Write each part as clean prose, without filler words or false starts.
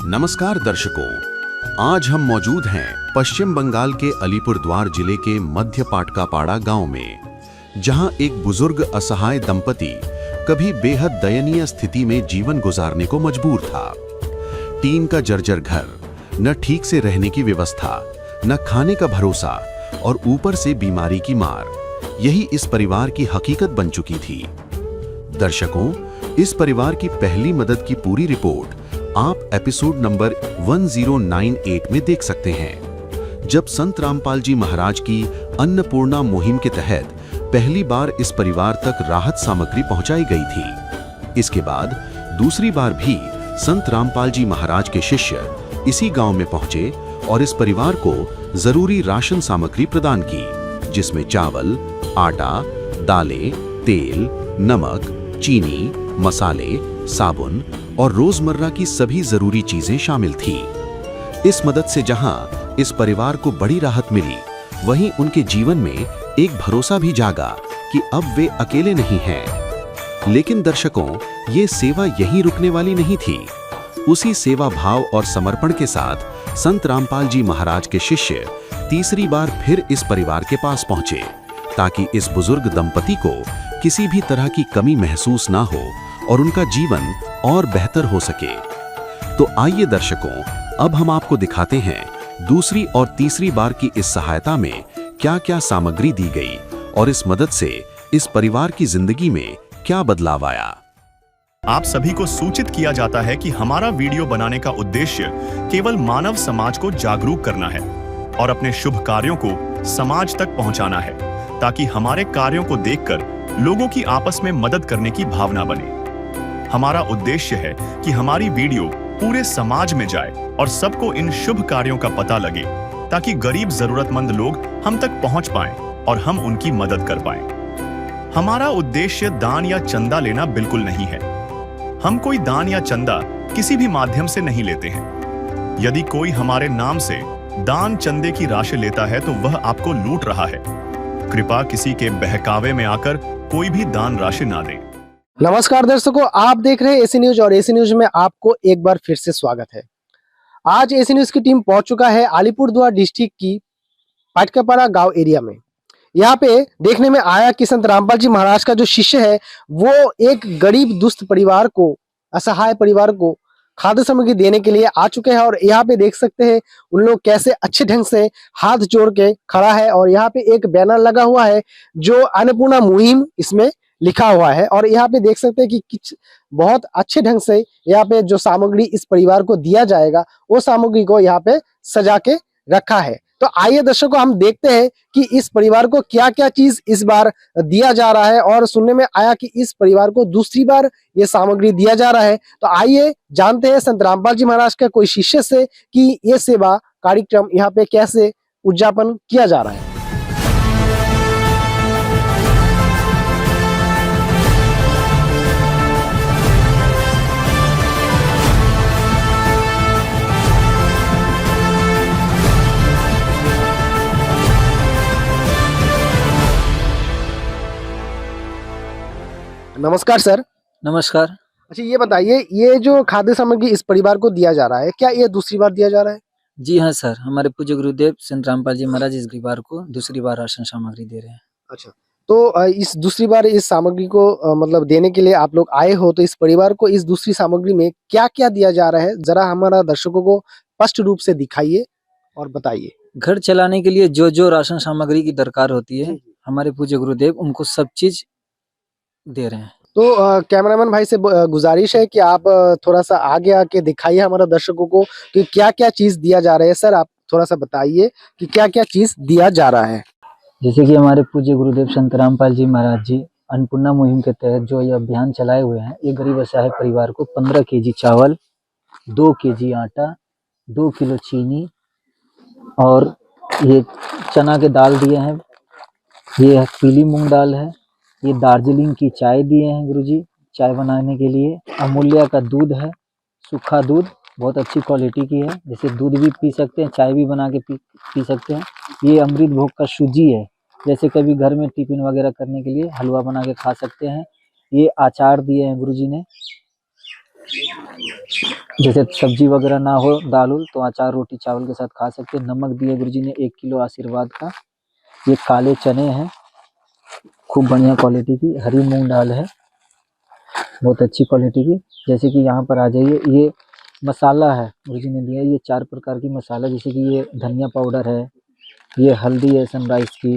नमस्कार दर्शकों, आज हम मौजूद हैं पश्चिम बंगाल के अलीपुरद्वार जिले के मध्य पाटकापाड़ा गांव में, जहां एक बुजुर्ग असहाय दंपति कभी बेहद दयनीय स्थिति में जीवन गुजारने को मजबूर था। टीन का जर्जर घर, न ठीक से रहने की व्यवस्था, न खाने का भरोसा और ऊपर से बीमारी की मार, यही इस परिवार की हकीकत बन चुकी थी। दर्शकों, इस परिवार की पहली मदद की पूरी रिपोर्ट आप एपिसोड नंबर 1098 में देख सकते हैं, जब संत रामपाल जी महाराज की अन्नपूर्णा मुहिम के तहत पहली बार इस परिवार तक राहत सामग्री पहुंचाई गई थी। इसके बाद दूसरी बार भी संत रामपाल जी महाराज के शिष्य इसी गांव में पहुंचे और इस परिवार को जरूरी राशन सामग्री प्रदान की, जिसमें चावल, आटा, दालें, तेल, नमक, चीनी, मसाले, साबुन और रोजमर्रा की सभी जरूरी चीजें शामिल थी। इस मदद से जहां इस परिवार को बड़ी राहत मिली, वहीं उनके जीवन में एक भरोसा भी जागा कि अब वे अकेले नहीं हैं। लेकिन दर्शकों, ये सेवा यहीं रुकने वाली नहीं थी। उसी सेवा भाव और समर्पण के साथ संत रामपाल जी महाराज के शिष्य तीसरी बार फिर इस परिवार के पास पहुंचे, ताकि इस बुजुर्ग दंपति को किसी भी तरह की कमी महसूस ना हो और उनका जीवन और बेहतर हो सके। तो आइए दर्शकों, अब हम आपको दिखाते हैं दूसरी और तीसरी बार की इस सहायता में क्या-क्या सामग्री दी गई और इस मदद से इस परिवार की जिंदगी में क्या बदलाव आया। आप सभी को सूचित किया जाता है कि हमारा वीडियो बनाने का उद्देश्य केवल मानव समाज को जागरूक करना है और अपने शुभ कार्यों को समाज तक पहुंचाना है, ताकि हमारे कार्यों को देखकर लोगों की आपस में मदद करने की भावना बने। हमारा उद्देश्य है कि हमारी वीडियो पूरे समाज में जाए और सबको इन शुभ कार्यों का पता लगे, ताकि गरीब जरूरतमंद लोग हम तक पहुंच पाएं और हम उनकी मदद कर पाएं। हमारा उद्देश्य दान या चंदा लेना बिल्कुल नहीं है। हम कोई दान या चंदा किसी भी माध्यम से नहीं लेते हैं। यदि कोई हमारे नाम से दान चंदे की राशि लेता है तो वह आपको लूट रहा है। कृपया किसी के बहकावे में आकर कोई भी दान राशि ना दें। नमस्कार दर्शकों, आप देख रहे हैं एसी न्यूज और एसी न्यूज में आपको एक बार फिर से स्वागत है। आज एसी न्यूज की टीम पहुंच चुका है अलीपुरद्वार डिस्ट्रिक्ट की पाटकापाड़ा गांव एरिया में। यहाँ पे देखने में आया कि संत रामपाल जी महाराज का जो शिष्य है वो एक गरीब दुष्ट परिवार को, असहाय परिवार को खाद्य सामग्री देने के लिए आ चुके हैं। और यहाँ पे देख सकते हैं उन लोग कैसे अच्छे ढंग से हाथ जोड़ के खड़ा है और यहाँ पे एक बैनर लगा हुआ है जो अन्नपूर्णा मुहिम इसमें लिखा हुआ है। और यहाँ पे देख सकते हैं कि कुछ बहुत अच्छे ढंग से यहाँ पे जो सामग्री इस परिवार को दिया जाएगा वो सामग्री को यहाँ पे सजा के रखा है। तो आइए दर्शकों, हम देखते हैं कि इस परिवार को क्या क्या चीज इस बार दिया जा रहा है। और सुनने में आया कि इस परिवार को दूसरी बार ये सामग्री दिया जा रहा है। तो आइए जानते हैं संत रामपाल जी महाराज का कोई शिष्य से कि ये सेवा कार्यक्रम यहाँ पे कैसे उद्यापन किया जा रहा है। नमस्कार सर। नमस्कार। अच्छा, ये बताइए, ये जो खाद्य सामग्री इस परिवार को दिया जा रहा है, क्या ये दूसरी बार दिया जा रहा है? जी हाँ सर, हमारे पूज्य गुरुदेव संत रामपाल जी महाराज इस परिवार को दूसरी बार राशन सामग्री दे रहे हैं। अच्छा, तो इस दूसरी बार इस सामग्री को मतलब देने के लिए आप लोग आए हो, तो इस परिवार को इस दूसरी सामग्री में क्या क्या दिया जा रहा है, जरा हमारा दर्शकों को स्पष्ट रूप से दिखाइए और बताइए। घर चलाने के लिए जो जो राशन सामग्री की दरकार होती है, हमारे पूज्य गुरुदेव उनको सब चीज दे रहे हैं। तो कैमरामैन भाई से गुजारिश है कि आप थोड़ा सा आगे आके दिखाइए हमारे दर्शकों को कि क्या क्या चीज दिया जा रहा है। सर, आप थोड़ा सा बताइए कि क्या क्या चीज दिया जा रहा है। जैसे कि हमारे पूज्य गुरुदेव संत रामपाल जी महाराज जी अन्नपूर्णा मुहिम के तहत जो ये अभियान चलाए हुए हैं, ये गरीब असहाय परिवार को 15 केजी चावल, 2 केजी आटा, 2 किलो चीनी और ये चना के दाल दिए हैं, ये पीली मूंग दाल है, ये दार्जिलिंग की चाय दिए हैं गुरुजी चाय बनाने के लिए, अमूल्या का दूध है, सूखा दूध बहुत अच्छी क्वालिटी की है, जैसे दूध भी पी सकते हैं, चाय भी बना के पी सकते हैं। ये अमृत भोग का सूजी है, जैसे कभी घर में टिफिन वगैरह करने के लिए हलवा बना के खा सकते हैं। ये अचार दिए हैं गुरुजी ने, जैसे सब्जी वगैरह ना हो, दाल उल, तो अचार रोटी चावल के साथ खा सकते हैं। नमक दिए गुरुजी ने 1 किलो आशीर्वाद का। ये काले चने हैं, खूब बढ़िया क्वालिटी की। हरी मूंग दाल है, बहुत अच्छी क्वालिटी की। जैसे कि यहाँ पर आ जाइए, ये मसाला है गुरुजी ने दिया। ये 4 प्रकार की मसाला, जैसे कि ये धनिया पाउडर है, ये हल्दी है सनराइज की,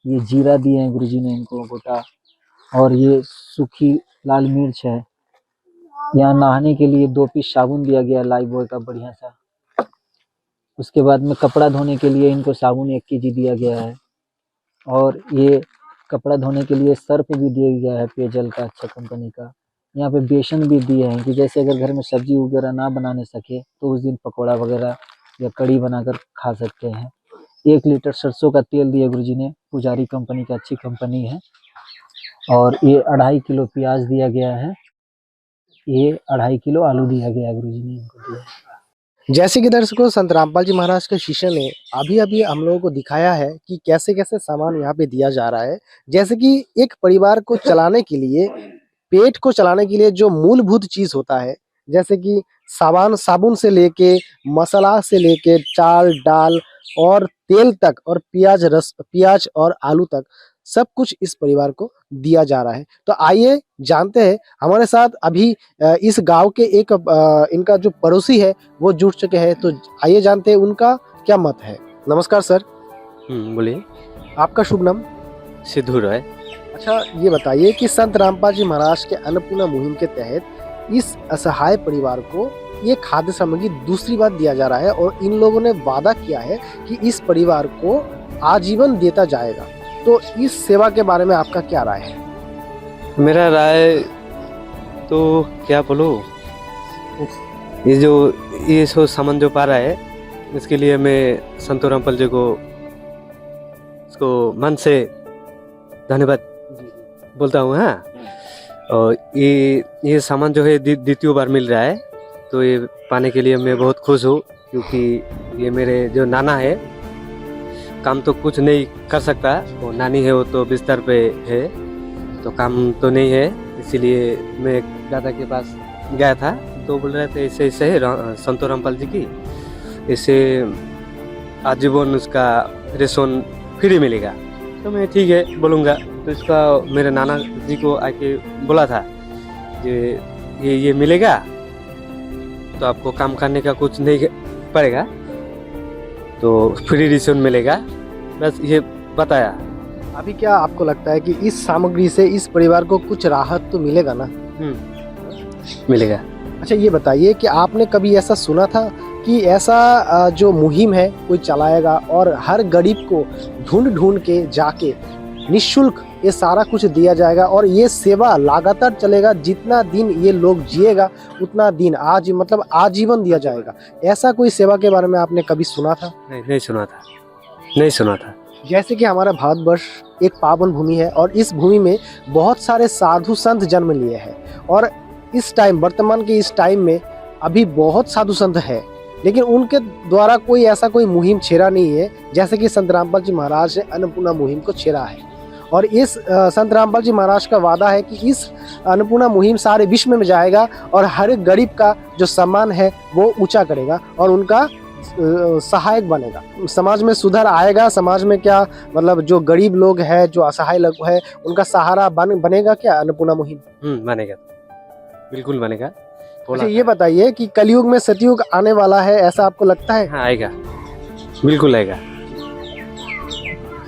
ये जीरा दिए हैं गुरुजी ने इनको गोटा, और ये सूखी लाल मिर्च है। यहाँ नहाने के लिए 2 पीस साबुन दिया गया लाइफबॉय का बढ़िया सा। उसके बाद में कपड़ा धोने के लिए इनको साबुन 1 केजी दिया गया है। और ये कपड़ा धोने के लिए सर्फ भी दिया गया है पेयजल का, अच्छा कंपनी का। यहाँ पे बेसन भी दिए हैं कि जैसे अगर घर में सब्जी वगैरह ना बनाने सके तो उस दिन पकौड़ा वगैरह या कड़ी बनाकर खा सकते हैं। 1 लीटर सरसों का तेल दिया गुरुजी ने, पुजारी कंपनी का, अच्छी कंपनी है। और ये 2.5 किलो प्याज दिया गया है। ये 2.5 किलो आलू दिया गया गुरुजी ने इनको दिया। जैसे कि दर्शकों, संत रामपाल जी महाराज के शिष्य ने अभी अभी हम लोगों को दिखाया है कि कैसे कैसे सामान यहाँ पे दिया जा रहा है। जैसे कि एक परिवार को चलाने के लिए, पेट को चलाने के लिए जो मूलभूत चीज होता है, जैसे कि साबुन से लेके, मसाला से लेके, चाल दाल और तेल तक, और प्याज और आलू तक, सब कुछ इस परिवार को दिया जा रहा है। तो आइए जानते हैं, हमारे साथ अभी इस गांव के एक इनका जो पड़ोसी है वो जुड़ चुके हैं। तो आइए जानते हैं उनका क्या मत है। नमस्कार सर। बोलिए। आपका शुभ नाम? सिद्धू राय। अच्छा, ये बताइए कि संत रामपाल जी महाराज के अन्नपूर्णा मुहिम के तहत इस असहाय परिवार को ये खाद्य सामग्री दूसरी बार दिया जा रहा है, और इन लोगों ने वादा किया है कि इस परिवार को आजीवन देता जाएगा। तो इस सेवा के बारे में आपका क्या राय है? मेरा राय तो क्या बोलूं, ये सो सामान जो पा रहा है, इसके लिए मैं संत रामपाल जी को इसको मन से धन्यवाद बोलता हूँ। हाँ, और ये सामान जो है द्वितीय बार मिल रहा है, तो ये पाने के लिए मैं बहुत खुश हूँ, क्योंकि ये मेरे जो नाना है, काम तो कुछ नहीं कर सकता, वो नानी है, वो तो बिस्तर पे है, तो काम तो नहीं है। इसीलिए मैं दादा के पास गया था, तो बोल रहे थे ऐसे ऐसे है संत रामपाल जी की, इसे आजीवन उसका रेशन फ्री मिलेगा। तो मैं ठीक है बोलूँगा। तो इसका मेरे नाना जी को आके बोला था कि ये मिलेगा, तो आपको काम करने का कुछ नहीं पड़ेगा, तो फ्री रेशन मिलेगा, बस ये बताया। अभी क्या आपको लगता है कि इस सामग्री से इस परिवार को कुछ राहत तो मिलेगा ना? मिलेगा। अच्छा, ये बताइए कि आपने कभी ऐसा सुना था कि ऐसा जो मुहिम है कोई चलाएगा और हर गरीब को ढूंढ ढूंढ के जाके निःशुल्क ये सारा कुछ दिया जाएगा, और ये सेवा लगातार चलेगा, जितना दिन ये लोग जिएगा उतना दिन मतलब आजीवन दिया जाएगा। ऐसा कोई सेवा के बारे में आपने कभी सुना था? नहीं सुना था। जैसे कि हमारा भारतवर्ष एक पावन भूमि है, और इस भूमि में बहुत सारे साधु संत जन्म लिए हैं, और इस टाइम, वर्तमान के इस टाइम में अभी बहुत साधु संत है, लेकिन उनके द्वारा कोई ऐसा कोई मुहिम छेड़ा नहीं है जैसे कि संत रामपाल जी महाराज ने अन्नपूर्णा मुहिम को छेड़ा है। और इस संत रामपाल जी महाराज का वादा है कि इस अन्नपूर्णा मुहिम सारे विश्व में जाएगा, और हर गरीब का जो सम्मान है वो ऊंचा करेगा, और उनका सहायक बनेगा। समाज में सुधार आएगा। समाज में क्या मतलब, जो गरीब लोग हैं, जो असहाय लोग हैं, उनका सहारा बनेगा क्या अन्नपूर्णा मुहिम? बनेगा, बिल्कुल बनेगा। अच्छा, ये बताइए कि कलयुग में सतयुग आने वाला है, ऐसा आपको लगता है? हाँ, आएगा, बिल्कुल आएगा।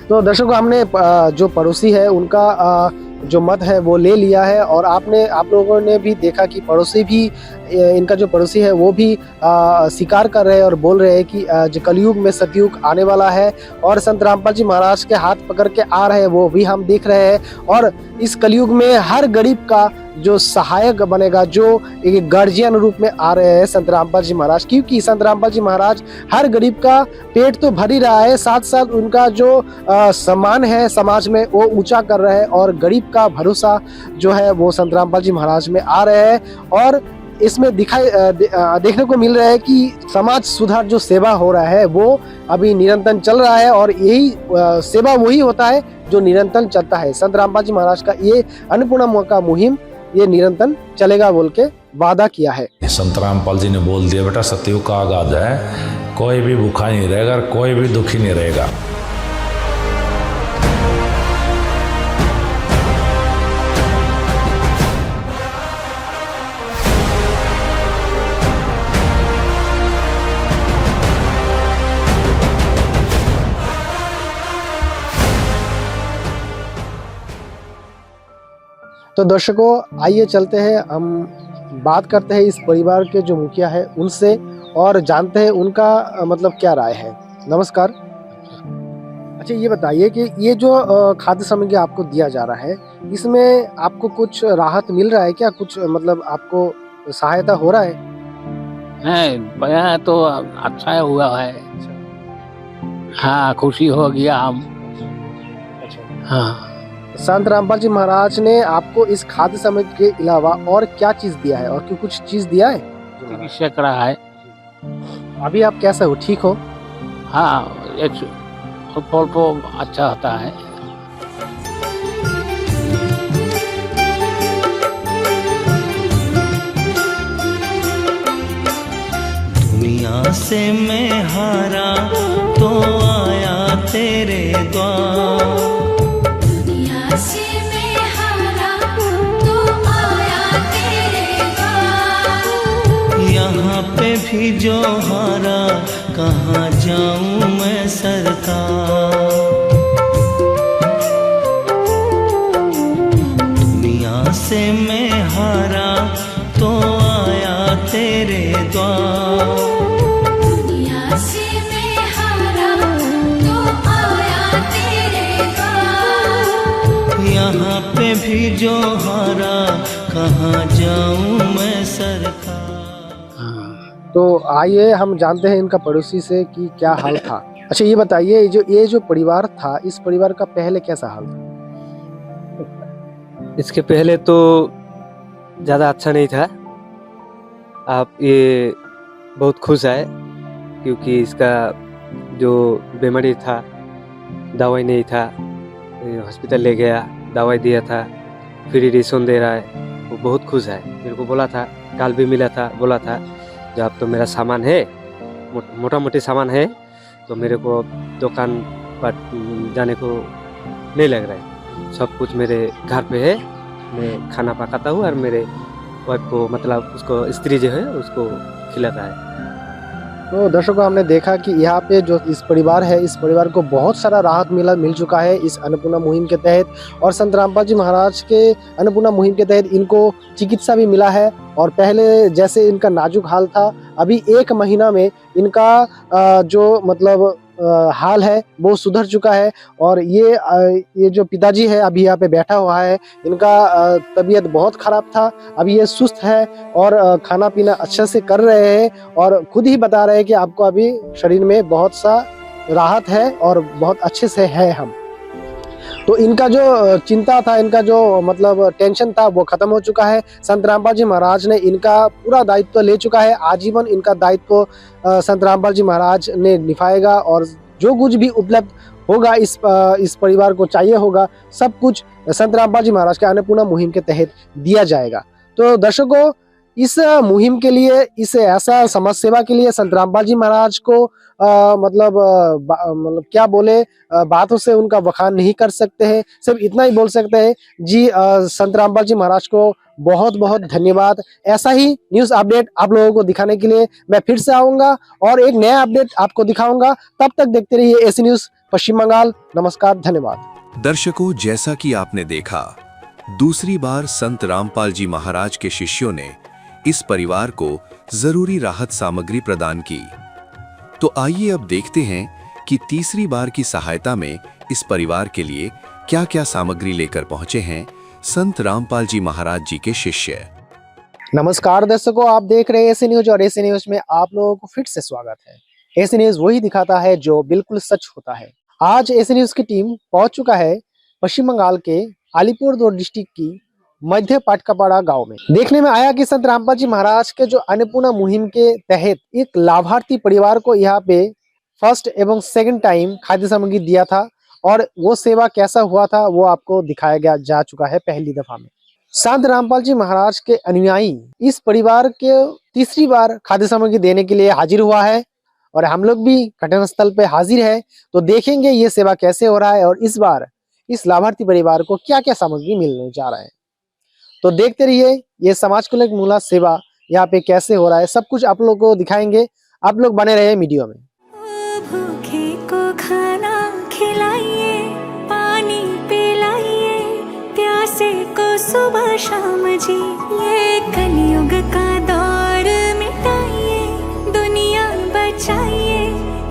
तो दर्शकों, हमने जो पड़ोसी है उनका जो मत है वो ले लिया है, और आप लोगों ने भी देखा कि पड़ोसी भी, इनका जो पड़ोसी है वो भी स्वीकार कर रहे हैं और बोल रहे हैं कि जो कलयुग में सतयुग आने वाला है, और संत रामपाल जी महाराज के हाथ पकड़ के आ रहे हैं वो भी हम देख रहे हैं। और इस कलयुग में हर गरीब का जो सहायक बनेगा, जो एक गार्जियन रूप में आ रहे हैं संत रामपाल जी महाराज, क्योंकि संत रामपाल जी महाराज हर गरीब का पेट तो भर ही रहा है, साथ साथ उनका जो सम्मान है समाज में वो ऊंचा कर रहे हैं, और गरीब का भरोसा जो है वो संत रामपाल जी महाराज में आ रहे हैं। और इसमें देखने को मिल रहा है कि समाज सुधार जो सेवा हो रहा है वो अभी निरंतर चल रहा है, और यही सेवा वही होता है जो निरंतर चलता है। संत रामपाल जी महाराज का ये अन्नपूर्णा का मुहिम ये निरंतर चलेगा बोल के वादा किया है। संत रामपाल जी ने बोल दिया, बेटा सतयुग का आगाज है, कोई भी भूखा नहीं रहेगा, कोई भी दुखी नहीं रहेगा। तो दर्शकों, आइए चलते हैं, हम बात करते हैं इस परिवार के जो मुखिया है उनसे और जानते हैं उनका मतलब क्या राय है। नमस्कार। अच्छा, ये बताइए कि ये जो खाद्य सामग्री आपको दिया जा रहा है, इसमें आपको कुछ राहत मिल रहा है क्या? कुछ मतलब आपको सहायता हो रहा है? नहीं, बया तो अच्छा हुआ है। हाँ, खुशी हो गया हम। हाँ, संत रामपाल जी महाराज ने आपको इस खाद्य सामग्री के अलावा और क्या चीज दिया है, और क्यों कुछ चीज दिया है? चिकित्सा करा है। अभी आप कैसे हो, ठीक हो? हाँ, एक फल तो अच्छा होता है। दुनिया से मैं हारा तो आया तेरे द्वार, दुनिया से मैं हारा तो आया तेरे द्वार, यहाँ पे भी जो हारा कहाँ जाऊँ मैं सरकार, दुनिया से मैं हारा तो आया तेरे द्वार, दुनिया से मैं हारा तो आया तेरे द्वार, यहाँ पे भी जो हारा कहाँ जाऊँ मैं सरकार। तो आइए हम जानते हैं इनका पड़ोसी से कि क्या हाल था। अच्छा, ये बताइए, ये जो परिवार था, इस परिवार का पहले कैसा हाल था? इसके पहले तो ज़्यादा अच्छा नहीं था। आप ये बहुत खुश है क्योंकि इसका जो बीमारी था, दवाई नहीं था, हॉस्पिटल ले गया, दवाई दिया था, फ्री रेशन दे रहा है, वो बहुत खुश है। मेरे को बोला था, कल भी मिला था, बोला था जो अब तो मेरा सामान है, मोटा मोटी सामान है, तो मेरे को दुकान पर जाने को नहीं लग रहा है, सब कुछ मेरे घर पे है, मैं खाना पकाता हूँ और मेरे वाइफ को, मतलब उसको स्त्री जो है उसको खिलाता है। तो दर्शकों, हमने देखा कि यहाँ पे जो इस परिवार है, इस परिवार को बहुत सारा राहत मिल चुका है इस अन्नपूर्णा मुहिम के तहत, और संत रामपाल जी महाराज के अन्नपूर्णा मुहिम के तहत इनको चिकित्सा भी मिला है। और पहले जैसे इनका नाजुक हाल था, अभी 1 महीना में इनका जो मतलब हाल है वो सुधर चुका है। और ये जो पिताजी है अभी यहाँ पे बैठा हुआ है, इनका तबीयत बहुत खराब था, अभी ये सुस्त है और खाना पीना अच्छे से कर रहे हैं, और खुद ही बता रहे हैं कि आपको अभी शरीर में बहुत सा राहत है और बहुत अच्छे से है हम। तो इनका जो चिंता था, इनका जो मतलब टेंशन था, वो खत्म हो चुका है। संत रामपाल जी महाराज ने इनका पूरा दायित्व ले चुका है, आजीवन इनका दायित्व संत रामपाल जी महाराज ने निभाएगा, और जो कुछ भी उपलब्ध होगा इस परिवार को चाहिए होगा, सब कुछ संत रामपाल जी महाराज के अन्नपूर्णा मुहिम के तहत दिया जाएगा। तो दर्शकों, इस मुहिम के लिए, इस ऐसा समाज सेवा के लिए संत रामपाल जी महाराज को मतलब क्या बोले, बातों से उनका बखान नहीं कर सकते हैं, सिर्फ इतना ही बोल सकते हैं जी, संत रामपाल जी महाराज को बहुत बहुत धन्यवाद। ऐसा ही न्यूज अपडेट आप लोगों को दिखाने के लिए मैं फिर से आऊंगा और एक नया अपडेट आपको दिखाऊंगा। तब तक देखते रहिए एसी न्यूज पश्चिम बंगाल। नमस्कार, धन्यवाद। दर्शकों, जैसा कि आपने देखा, दूसरी बार संत रामपाल जी महाराज के शिष्यों ने इस परिवार को जरूरी राहत सामग्री प्रदान की। तो आइए अब देखते हैं कि तीसरी बार की सहायता में इस परिवार के लिए क्या-क्या सामग्री लेकर पहुंचे हैं संत रामपाल जी महाराज जी के शिष्य। नमस्कार दर्शकों, आप देख रहे हैं एसी न्यूज, और एसी न्यूज में आप लोगों को फिर से स्वागत है। एसी न्यूज वही दिखाता है जो बिल्कुल सच होता है। आज एसी न्यूज की टीम पहुंच चुका है पश्चिम बंगाल के अलीपुरद्वार डिस्ट्रिक्ट की मध्य पाटकापाड़ा गांव में। देखने में आया कि संत रामपाल जी महाराज के जो अन्नपूर्णा मुहिम के तहत एक लाभार्थी परिवार को यहाँ पे फर्स्ट एवं सेकंड टाइम खाद्य सामग्री दिया था, और वो सेवा कैसा हुआ था वो आपको दिखाया जा चुका है पहली दफा में। संत रामपाल जी महाराज के अनुयायी इस परिवार के तीसरी बार खाद्य सामग्री देने के लिए हाजिर हुआ है और हम लोग भी घटना स्थल पे हाजिर है। तो देखेंगे ये सेवा कैसे हो रहा है और इस बार इस लाभार्थी परिवार को क्या क्या सामग्री मिलने जा रहा है। तो देखते रहिए ये समाज कल्याण मूला सेवा यहाँ पे कैसे हो रहा है, सब कुछ आप लोगों को दिखाएंगे। आप लोग बने रहे वीडियो में। भूखे को खाना खिलाइए, पानी पिलाइए, प्यासे को सुबह शाम जी। ये कलयुग का दौर मिटाइए, दुनिया बचाइए,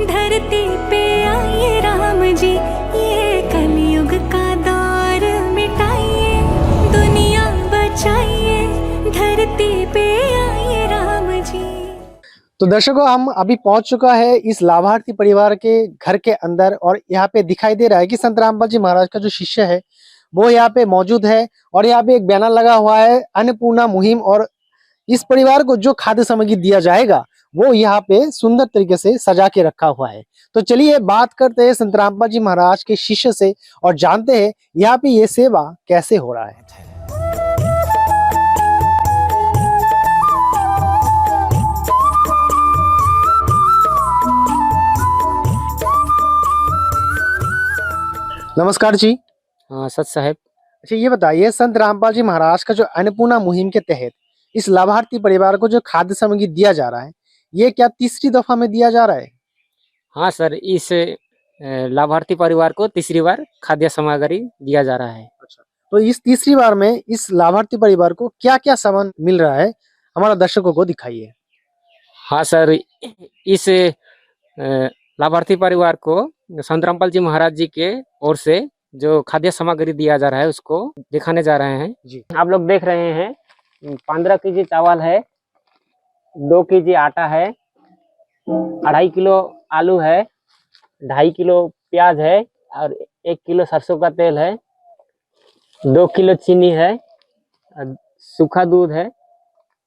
धरती पे आइए राम जी। ये कलयुग का दौर मिटाइए, दुनिया बचाइए, धरती पे आइए राम जी। तो दर्शकों हम अभी पहुंच चुका है इस लाभार्थी परिवार के घर के अंदर और यहाँ पे दिखाई दे रहा है कि संत रामपाल जी महाराज का जो शिष्य है वो यहाँ पे मौजूद है और यहाँ पे एक बैनर लगा हुआ है अन्नपूर्णा मुहिम और इस परिवार को जो खाद्य सामग्री दिया जाएगा वो यहाँ पे सुंदर तरीके से सजा के रखा हुआ है। तो चलिए बात करते हैं संत रामपाल जी महाराज के शिष्य से और जानते हैं यहाँ पे ये सेवा कैसे हो रहा है। नमस्कार जी। हाँ सच साहब। अच्छा ये बताइए संत रामपाल जी महाराज का जो अन्नपूर्णा मुहिम के तहत इस लाभार्थी परिवार को जो खाद्य सामग्री दिया जा रहा है ये क्या तीसरी दफा में दिया जा रहा है? हाँ सर, इस लाभार्थी परिवार को तीसरी बार खाद्य सामग्री दिया जा रहा है। तो इस तीसरी बार में इस लाभार्थी परिवार को क्या क्या सामान मिल रहा है हमारा दर्शकों को दिखाइए। हाँ सर, इस लाभार्थी परिवार को संत रामपाल जी महाराज जी के ओर से जो खाद्य सामग्री दिया जा रहा है उसको दिखाने जा रहे हैं जी। आप लोग देख रहे हैं 15 केजी चावल है, 2 केजी आटा है, 2.5 किलो आलू है, 2.5 किलो प्याज है और 1 किलो सरसों का तेल है, 2 किलो चीनी है, सूखा दूध है,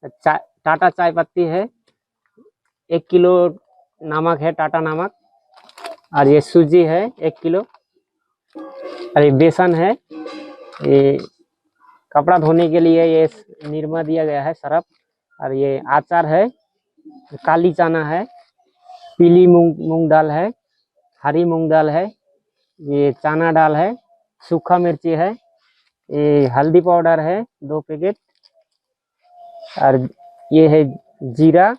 टाटा चाय पत्ती है, 1 किलो नमक है, टाटा नमक, और ये सूजी है 1 किलो, और ये बेसन है, ये कपड़ा धोने के लिए ये निरमा दिया गया है सरफ, और ये अचार है, काली चना है, पीली मूंग दाल है, हरी मूंग दाल है, ये चना दाल है, सूखा मिर्ची है, ये हल्दी पाउडर है 2 पैकेट, और ये है जीरा,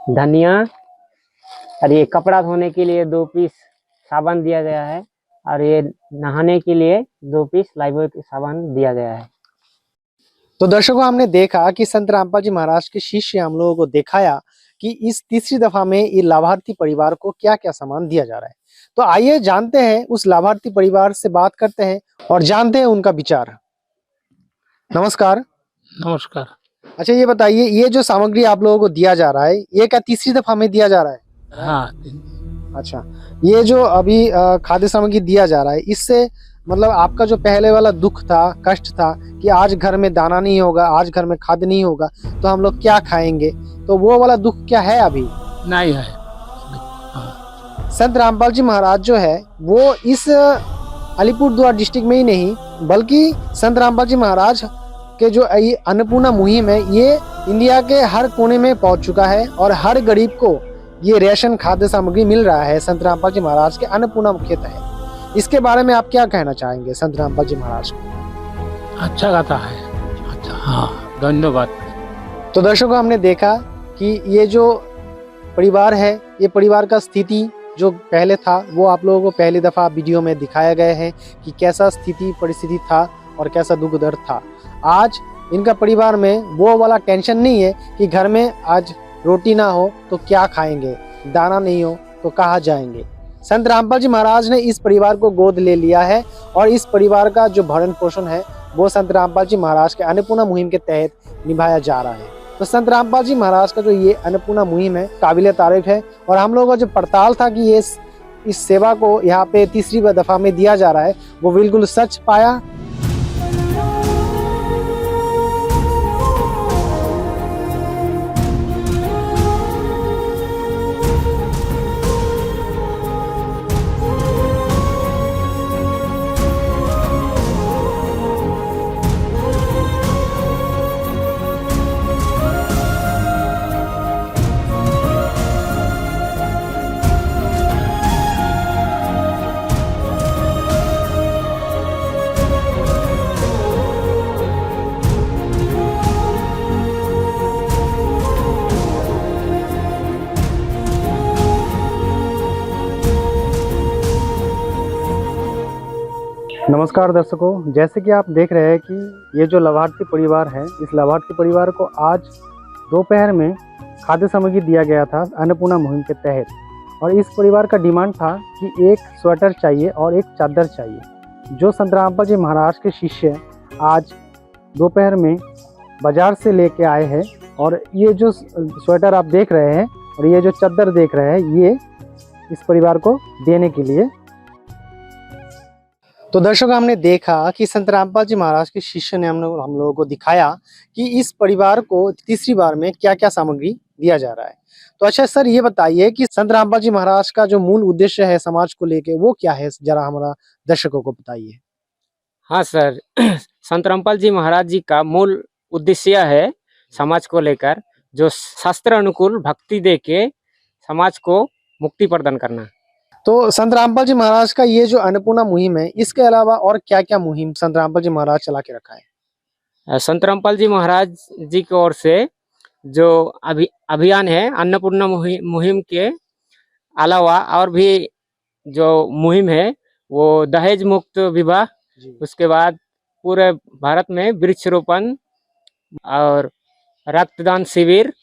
धनिया, और ये कपड़ा धोने के लिए 2 पीस साबुन दिया गया है, और ये नहाने के लिए 2 पीस लाइफबॉय साबुन दिया गया है। तो दर्शकों हमने देखा कि संत रामपाल जी महाराज के शिष्य हम लोगों को दिखाया कि इस तीसरी दफा में ये लाभार्थी परिवार को क्या क्या सामान दिया जा रहा है। तो आइए जानते हैं उस लाभार्थी परिवार से बात करते हैं और जानते हैं उनका विचार। नमस्कार। नमस्कार। अच्छा ये बताइए ये जो सामग्री आप लोगों को दिया जा रहा है ये क्या तीसरी दफा में दिया जा रहा है? हाँ। अच्छा ये जो अभी खाद्य सामग्री दिया जा रहा है इससे मतलब आपका जो पहले वाला दुख था, कष्ट था कि आज घर में दाना नहीं होगा, आज घर में खाद्य नहीं होगा तो हम लोग क्या खाएंगे, तो वो वाला दुख क्या है अभी? नहीं है। संत रामपाल जी महाराज जो है वो इस अलीपुरद्वार डिस्ट्रिक्ट में ही नहीं बल्कि संत रामपाल जी महाराज के जो अन्नपूर्णा मुहिम है ये इंडिया के हर कोने में पहुंच चुका है और हर गरीब को ये रेशन खाद्य सामग्री मिल रहा है संत रामपाल जी महाराज के अन्नपूर्णा मुख्य तहत। इसके बारे में आप क्या कहना चाहेंगे संत रामपाल जी महाराज को? अच्छा गाता है। अच्छा हाँ, धन्यवाद। तो दर्शकों हमने देखा कि ये जो परिवार है ये परिवार का स्थिति जो पहले था वो आप लोगों को पहली दफा वीडियो में दिखाया गया है कि कैसा स्थिति परिस्थिति था और कैसा दुख दर्द था। आज इनका परिवार में वो वाला टेंशन नहीं है कि घर में आज रोटी ना हो तो क्या खाएंगे, दाना नहीं हो तो कहाँ जाएंगे। संत रामपाल जी महाराज ने इस परिवार को गोद ले लिया है और इस परिवार का जो भरण पोषण है वो संत रामपाल जी महाराज के अन्नपूर्णा मुहिम के तहत निभाया जा रहा है। तो संत रामपाल जी महाराज का जो ये अन्नपूर्णा मुहिम है काबिल तारीफ है और हम लोगों का जो पड़ताल था कि ये इस सेवा को यहाँ पे तीसरी दफा में दिया जा रहा है वो बिल्कुल सच पाया। नमस्कार दर्शकों, जैसे कि आप देख रहे हैं कि ये जो लाभार्थी परिवार है, इस लाभार्थी परिवार को आज दोपहर में खाद्य सामग्री दिया गया था अन्नपूर्णा मुहिम के तहत। और इस परिवार का डिमांड था कि एक स्वेटर चाहिए और एक चादर चाहिए, जो संत रामपाल जी महाराज के शिष्य आज दोपहर में बाजार से लेके आए हैं। और ये जो स्वेटर आप देख रहे हैं और ये जो चादर देख रहे हैं, ये इस परिवार को देने के लिए। तो दर्शकों, हमने देखा कि संत रामपाल जी महाराज के शिष्य ने हम लोगों को दिखाया कि इस परिवार को तीसरी बार में क्या क्या सामग्री दिया जा रहा है। तो अच्छा सर, ये बताइए कि संत रामपाल जी महाराज का जो मूल उद्देश्य है समाज को लेके, वो क्या है, जरा हमारा दर्शकों को बताइए। हाँ सर, संत रामपाल जी महाराज जी का मूल उद्देश्य है समाज को लेकर जो शास्त्र अनुकूल भक्ति दे के समाज को मुक्ति प्रदान करना। तो संत रामपाल जी महाराज का ये जो अन्नपूर्णा मुहिम है, इसके अलावा और क्या क्या मुहिम संत रामपाल जी महाराज चला के रखा है? संत रामपाल जी महाराज जी की ओर से जो अभियान है अन्नपूर्णा मुहिम के अलावा और भी जो मुहिम है वो दहेज मुक्त विवाह, उसके बाद पूरे भारत में वृक्षारोपण और रक्तदान शिविर,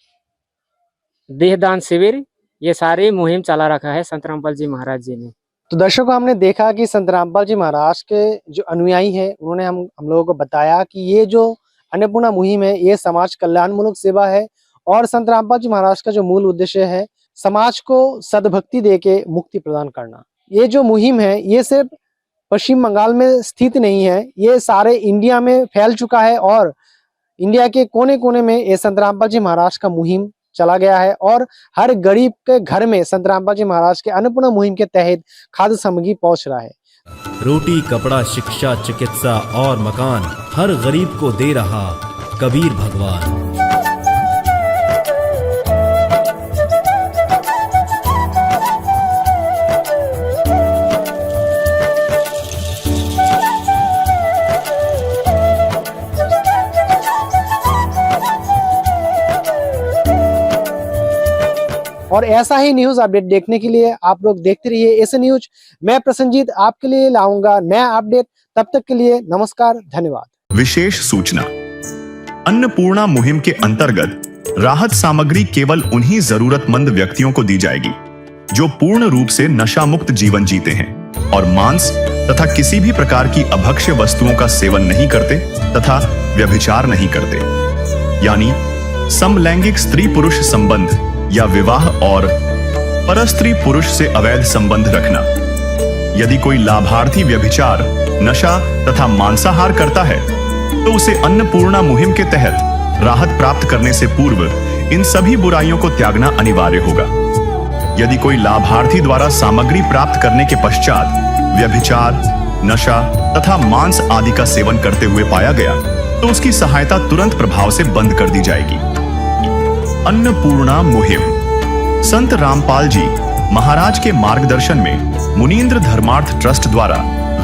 देहदान शिविर, ये सारी मुहिम चला रखा है संत रामपाल जी महाराज जी ने। तो दर्शकों, हमने देखा कि संत रामपाल जी महाराज के जो अनुयायी हैं, उन्होंने हम लोगों को बताया कि ये जो अन्नपूर्णा मुहिम है ये समाज कल्याण मूलक सेवा है। और संत रामपाल जी महाराज का जो मूल उद्देश्य है समाज को सद्भक्ति देके मुक्ति प्रदान करना। ये जो मुहिम है ये सिर्फ पश्चिम बंगाल में स्थित नहीं है, ये सारे इंडिया में फैल चुका है। और इंडिया के कोने कोने में ये संत रामपाल जी महाराज का मुहिम चला गया है और हर गरीब के घर में संत रामपाल जी महाराज के अन्नपूर्णा मुहिम के तहत खाद्य सामग्री पहुंच रहा है। रोटी, कपड़ा, शिक्षा, चिकित्सा और मकान हर गरीब को दे रहा कबीर भगवान। और ऐसा ही न्यूज अपडेट देखने के लिए आप लोग देखते रहिए ऐसे न्यूज। मैं प्रसन्नजीत आपके लिए लाऊंगा नया अपडेट। तब तक के लिए नमस्कार, धन्यवाद। विशेष सूचना, अन्नपूर्णा मुहिम के अंतर्गत राहत सामग्री केवल उन्हीं जरूरतमंद व्यक्तियों को दी जाएगी जो पूर्ण रूप से नशा मुक्त जीवन जीते हैं और मांस तथा किसी भी प्रकार की अभक्ष्य वस्तुओं का सेवन नहीं करते तथा व्यभिचार नहीं करते, यानी समलैंगिक स्त्री पुरुष संबंध या विवाह और परस्त्री पुरुष से अवैध संबंध रखना। यदि कोई लाभार्थी व्यभिचार, नशा तथा मांसाहार करता है तो उसे अन्नपूर्णा मुहिम के तहत राहत प्राप्त करने से पूर्व इन सभी बुराइयों को त्यागना अनिवार्य होगा। यदि कोई लाभार्थी द्वारा सामग्री प्राप्त करने के पश्चात व्यभिचार, नशा तथा मांस आदि का सेवन करते हुए पाया गया तो उसकी सहायता तुरंत प्रभाव से बंद कर दी जाएगी। अन्नपूर्णा मुहिम संत रामपाल जी महाराज के मार्गदर्शन में मुनींद्र धर्मार्थ ट्रस्ट द्वारा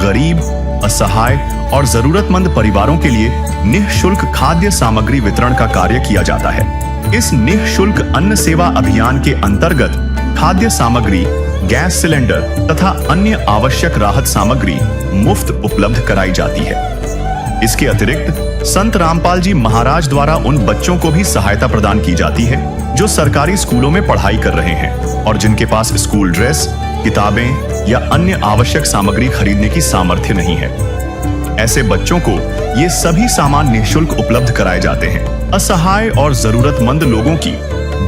गरीब, असहाय और जरूरतमंद परिवारों के लिए निःशुल्क खाद्य सामग्री वितरण का कार्य किया जाता है। इस निःशुल्क अन्न सेवा अभियान के अंतर्गत खाद्य सामग्री, गैस सिलेंडर तथा अन्य आवश्यक राहत सामग्री मुफ्त उपलब्ध कराई जाती है। इसके अतिरिक्त संत रामपाल जी महाराज द्वारा उन बच्चों को भी सहायता प्रदान की जाती है जो सरकारी स्कूलों में पढ़ाई कर रहे हैं और जिनके पास स्कूल ड्रेस, किताबें या अन्य आवश्यक सामग्री खरीदने की सामर्थ्य नहीं है। ऐसे बच्चों को ये सभी सामान निःशुल्क उपलब्ध कराए जाते हैं। असहाय और जरूरतमंद लोगों की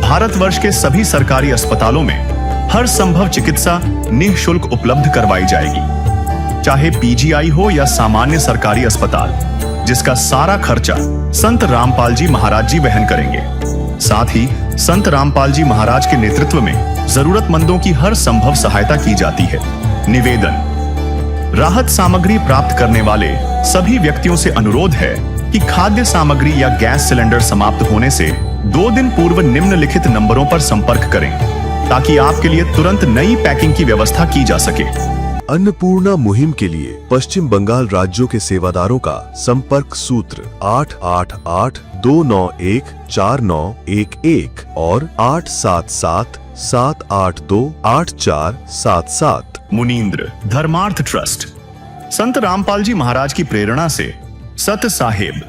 भारतवर्ष के सभी सरकारी अस्पतालों में हर संभव चिकित्सा निःशुल्क उपलब्ध करवाई जाएगी, चाहे पीजीआई हो या सामान्य सरकारी अस्पताल, जिसका सारा खर्चा संत रामपाल जी महाराज जी वहन करेंगे। साथ ही संत रामपाल जी महाराज के नेतृत्व में जरूरतमंदों की हर संभव सहायता की जाती है। निवेदन, राहत सामग्री प्राप्त करने वाले सभी व्यक्तियों से अनुरोध है कि खाद्य सामग्री या गैस सिलेंडर समाप्त होने से 2 दिन पूर्व निम्नलिखित नंबरों पर संपर्क करें ताकि आपके लिए तुरंत नई पैकिंग की व्यवस्था की जा सके। अन्नपूर्णा मुहिम के लिए पश्चिम बंगाल राज्यों के सेवादारों का संपर्क सूत्र 888-291-4911 और 877-782-8477। मुनींद्र धर्मार्थ ट्रस्ट, संत रामपाल जी महाराज की प्रेरणा से सत साहिब